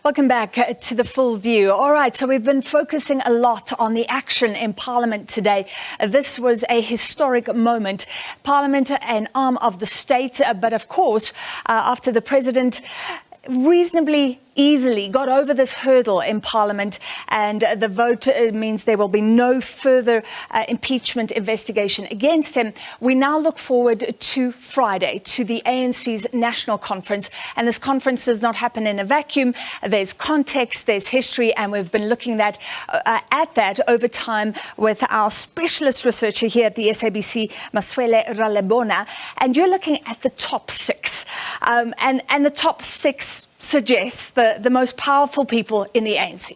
Welcome back to The Full View. All right, so we've been focusing a lot on the action in Parliament today. This was a historic moment. Parliament, an arm of the state, but of course, after the President reasonably easily got over this hurdle in Parliament, and the vote means there will be no further impeachment investigation against him. We now look forward to Friday, to the ANC's National Conference, and this conference does not happen in a vacuum. There's context, there's history, and we've been looking at that over time with our specialist researcher here at the SABC, Maswele Ralebona, and you're looking at the top six, and the top six suggests the most powerful people in the ANC.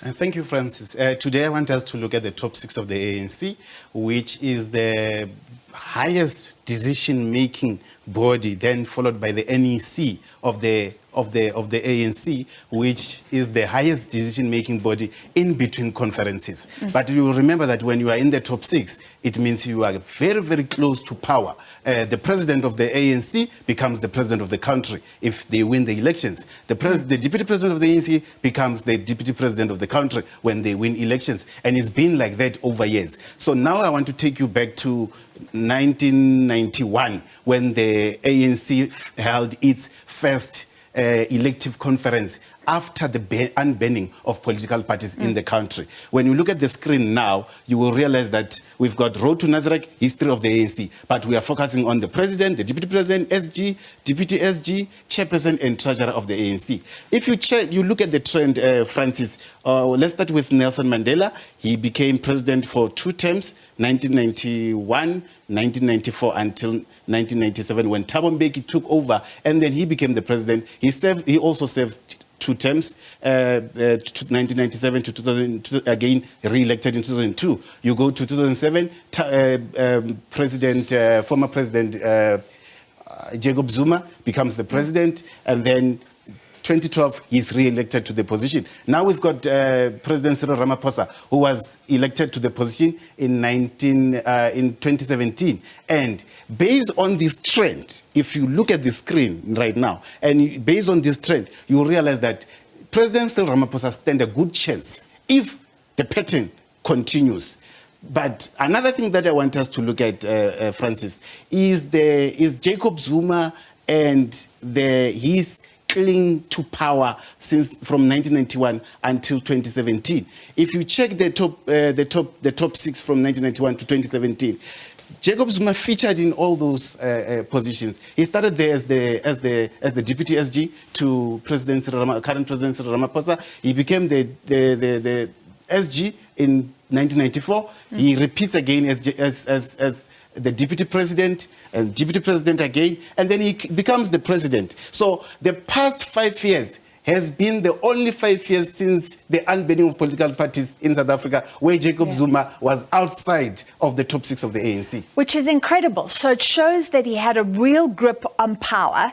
Thank you, Francis. Today I want us to look at the top six of the ANC, which is the highest decision-making body, then followed by the NEC of the ANC, which is the highest decision-making body in between conferences. But you will remember that when you are in the top six, it means you are very, very close to power. The president of the ANC becomes the president of the country if they win the elections. The deputy president of the ANC becomes the deputy president of the country when they win elections. And it's been like that over years. So now I want to take you back to 1991, when the ANC held its first elective conference after the unbanning of political parties in the country. When you look at the screen now, you will realize that we've got Road to Nazareth, history of the ANC, but we are focusing on the president, the deputy president, SG, deputy SG, chairperson and treasurer of the ANC. If you look at the trend, Francis, let's start with Nelson Mandela. He became president for 2 terms, 1991, 1994 until 1997, when Thabo Mbeki took over, and then he became the president. He also served 2 terms, 1997 to 2000, again re-elected in 2002. You go to 2007, former President Jacob Zuma becomes the president, and then 2012, he's re-elected to the position. Now we've got President Cyril Ramaphosa, who was elected to the position in 2017. And based on this trend, if you look at the screen right now, and based on this trend, you will realize that President Cyril Ramaphosa stands a good chance if the pattern continues. But another thing that I want us to look at, Francis, is Jacob Zuma and his cling to power from 1991 until 2017. If you check the top six from 1991 to 2017, Jacob Zuma featured in all those positions. He started there as the deputy SG to current President Cyril Ramaphosa. He became the SG in 1994. He repeats again as the deputy president and deputy president again, and then he becomes the president. So the past 5 years has been the only 5 years since the unbanning of political parties in South Africa, where Jacob Zuma was outside of the top six of the ANC. Which is incredible. So it shows that he had a real grip on power.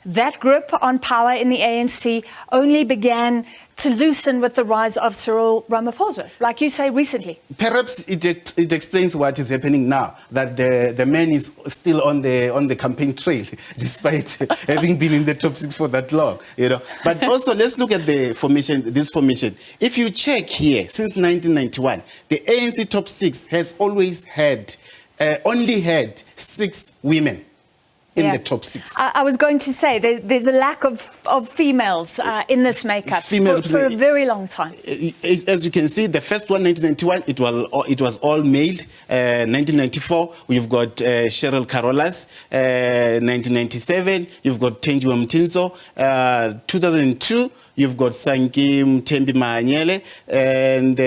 That grip on power in the ANC only began to loosen with the rise of Cyril Ramaphosa, like you say, recently. Perhaps it explains what is happening now, that the man is still on the campaign trail, despite having been in the top six for that long, you know. But also, let's look at the formation. This formation. If you check here, since 1991, the ANC top six has always had only had 6 women in the top six. I was going to say there's a lack of females in this makeup for a very long time. As you can see, the first one, 1991, it was all male. 1994, we've got Cheryl Carolus. 1997, you've got Tenjiwe Mtinso. 2002, you've got Sankim Tembi Mahanyele. And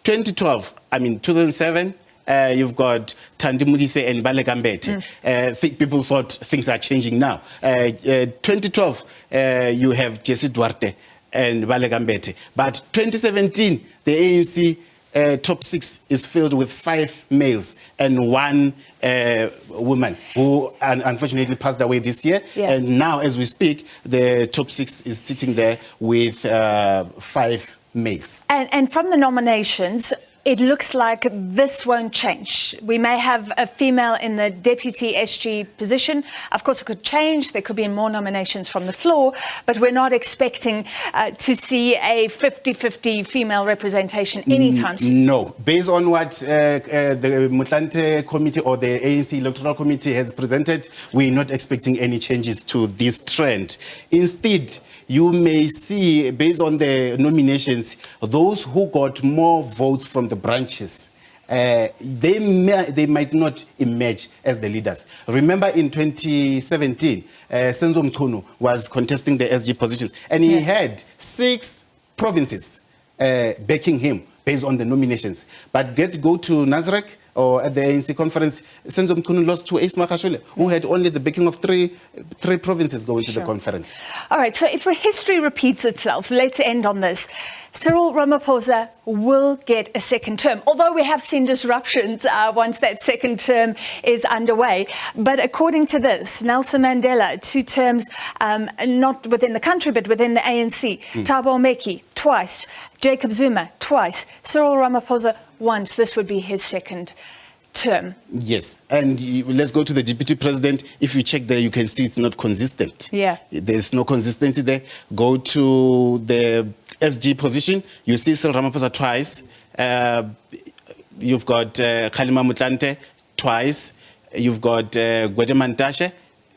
2007, you've got Thandi Modise and Baleka Mbete. People thought things are changing now. 2012, you have Jesse Duarte and Baleka Mbete. But 2017, the ANC top six is filled with 5 males and 1 woman who unfortunately passed away this year. And now, as we speak, the top six is sitting there with 5 males. And from the nominations, it looks like this won't change. We may have a female in the deputy SG position. Of course, it could change. There could be more nominations from the floor, but we're not expecting to see a 50-50 female representation anytime soon. No. Based on what the Motlanthe Committee or the ANC Electoral Committee has presented, we're not expecting any changes to this trend. Instead, you may see, based on the nominations, those who got more votes from the branches, they might not emerge as the leaders. Remember in 2017, Senzo Mchunu was contesting the SG positions, and he had 6 provinces backing him based on the nominations. But go to Nasrec or at the ANC conference, Senzo Mchunu lost to Ace Makashule, who had only the backing of three provinces going to the conference. All right, so if history repeats itself, let's end on this. Cyril Ramaphosa will get a second term, although we have seen disruptions once that second term is underway. But according to this, Nelson Mandela, 2 terms, not within the country, but within the ANC. Thabo Mbeki, twice. Jacob Zuma, twice. Cyril Ramaphosa, once. This would be his second term. Yes, and let's go to the deputy president. If you check there, you can see it's not consistent. Yeah. There's no consistency there. Go to the SG position, you see Cyril Ramaphosa twice. You've got Kgalema Motlanthe twice. You've got Gwede Mantashe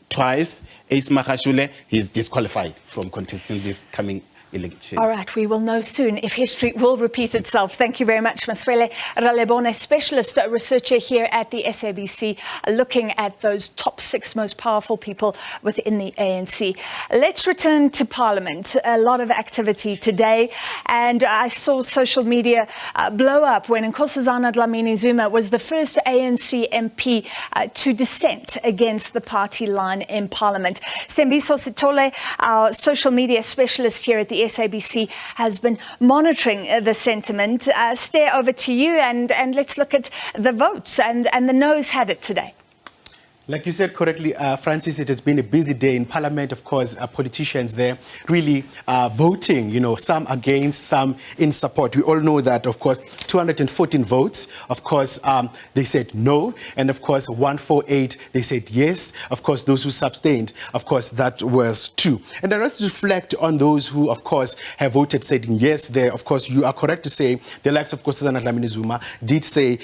twice. Ace Makashule, he's disqualified from contesting this coming elections. All right, we will know soon if history will repeat itself. Thank you very much, Maswele Ralebona, specialist researcher here at the SABC, looking at those top 6 most powerful people within the ANC. Let's return to Parliament. A lot of activity today, and I saw social media blow up when Nkosazana Dlamini Zuma was the first ANC MP to dissent against the party line in Parliament. Sembiso Sitole, our social media specialist here at the SABC, has been monitoring the sentiment. Stare over to you, and let's look at the votes, and the noes had it today. Like you said correctly, Francis, it has been a busy day in Parliament. Of course, politicians there really voting, some against, some in support. We all know that, of course, 214 votes, of course, they said no. And, of course, 148, they said yes. Of course, those who abstained, of course, that was 2. And let's reflect on those who, of course, have voted saying yes there. Of course, you are correct to say the likes of Nkosazana Dlamini Zuma did say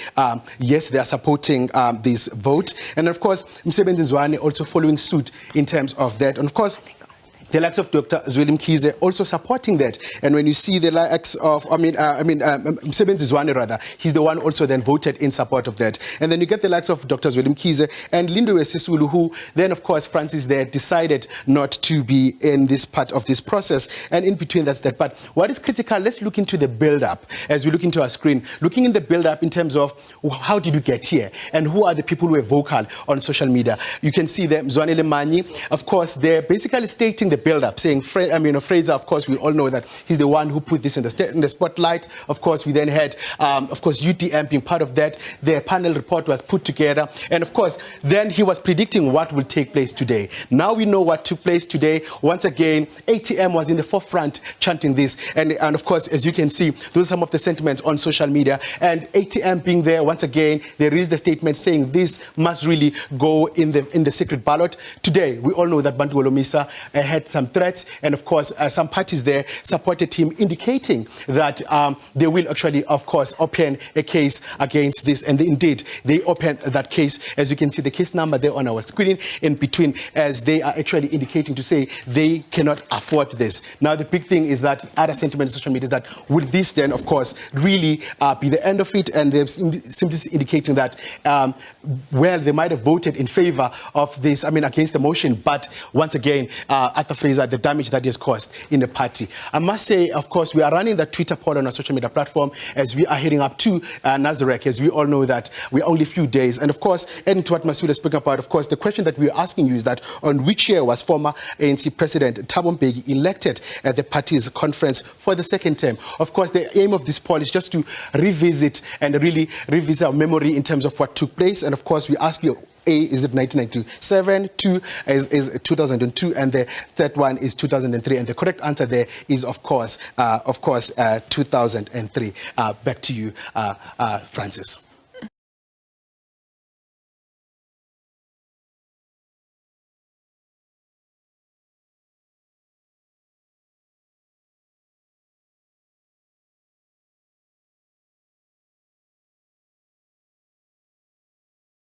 yes, they are supporting this vote. And, of course, Msebenzi Zwane also following suit in terms of that. And of course, the likes of Dr. Zweli Mkhize also supporting that. And when you see the likes of, Msebenzi Zwane rather, he's the one also then voted in support of that. And then you get the likes of Dr. Zweli Mkhize and Lindiwe Sisulu, who then, of course, Francis there decided not to be in this part of this process. And in between, that's that. But what is critical, let's look into the build-up as we look into our screen. Looking in the build-up in terms of how did you get here and who are the people who are vocal on social media. You can see them, Zwane Lemanyi, of course, they're basically stating the build-up, saying, Fraser, of course, we all know that he's the one who put this in the spotlight. Of course, we then had, of course, UTM being part of that. Their panel report was put together. And, of course, then he was predicting what will take place today. Now we know what took place today. Once again, ATM was in the forefront chanting this. And of course, as you can see, those are some of the sentiments on social media. And ATM being there, once again, there is the statement saying this must really go in the secret ballot. Today, we all know that Bantu Olomisa had some threats, and of course, some parties there supported him, indicating that they will actually, of course, open a case against this. And indeed, they opened that case. As you can see, the case number there on our screen in between, as they are actually indicating to say they cannot afford this. Now, the big thing is that other sentiment in social media is that will this then, of course, really be the end of it? And they're simply indicating that, they might have voted in favor of this, against the motion, but once again, Arthur Fraser, the damage that he has caused in the party. I must say, of course, we are running the Twitter poll on our social media platform as we are heading up to Nazareth, as we all know that we're only a few days. And of course, adding to what Maswele spoke about, of course, the question that we're asking you is that on which year was former ANC President Thabo Mbeki elected at the party's conference for the second term? Of course, the aim of this poll is just to revisit and really revisit our memory in terms of what took place. And of course, we ask you A is it 1997, 2 is 2002, and the third one is 2003. And the correct answer there is, of course, 2003. Back to you, Francis.